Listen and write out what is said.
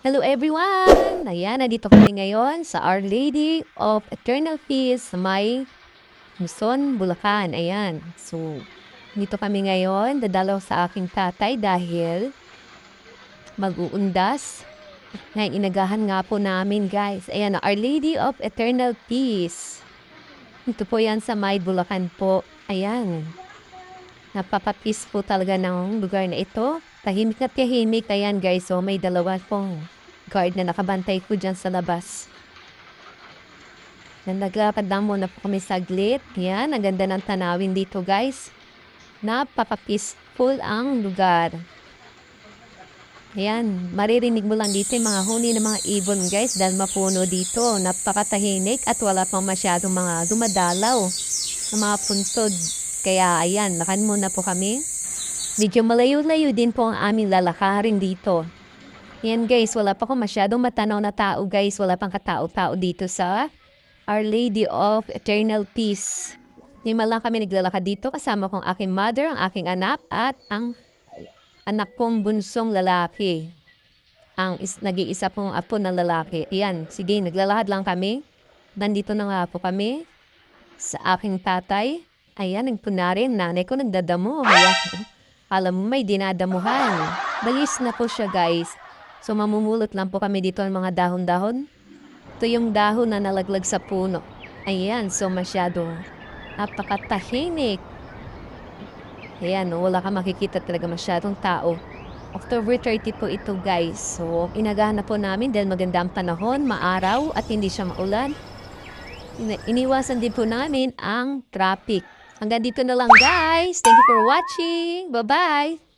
Hello everyone! Ayan, nandito kami ngayon sa Our Lady of Eternal Peace sa may Luzon, Bulacan. Ayan. So, dito kami ngayon, dadalaw sa aking tatay dahil mag-uundas. Ngayon, inagahan nga po namin guys. Ayan, Our Lady of Eternal Peace. Ito po yan sa may Bulacan po. Ayan. Napapapis po talaga ng lugar na ito. Tahimik na tahimik. Ayan guys, so may dalawa pong guard na nakabantay po dyan sa labas. Naglakad lang muna po kami saglit. Yan, ang ganda ng tanawin dito guys. Napaka-peaceful ang lugar. Ayan, maririnig mo lang dito yung mga huni ng mga ibon guys dahil mapuno dito. Napakatahimik at wala pang masyadong mga dumadalaw ng mga puntod. Kaya ayan, lakad muna po kami. Medyo malayo-layo din po ang aming lalakarin dito. Yan guys, wala pa akong masyadong matanaw na tao guys. Wala pang katao-tao dito sa Our Lady of Eternal Peace. Lima lang kami naglalakad dito kasama kong aking mother, ang aking anak at ang anak kong bunsong lalaki. Nag-iisa pong apo na lalaki. Yan, sige, naglalakad lang kami. Nandito na nga po kami sa aking tatay. Ayan, nagpunarin. Nanay ko nagdadamo. Ayan. Alam mo, may dinadamuhan. Balis na po siya, guys. So, mamumulot lang po kami dito ng mga dahon-dahon. Ito yung dahon na nalaglag sa puno. Ayan, so masyadong napakatahimik. Ayan, wala ka makikita talaga masyadong tao. October 30 po ito, guys. So, inagahan na po namin dahil maganda ang panahon, maaraw at hindi siya maulan. Iniwasan din po namin ang traffic. Hanggang dito na lang guys. Thank you for watching. Bye-bye.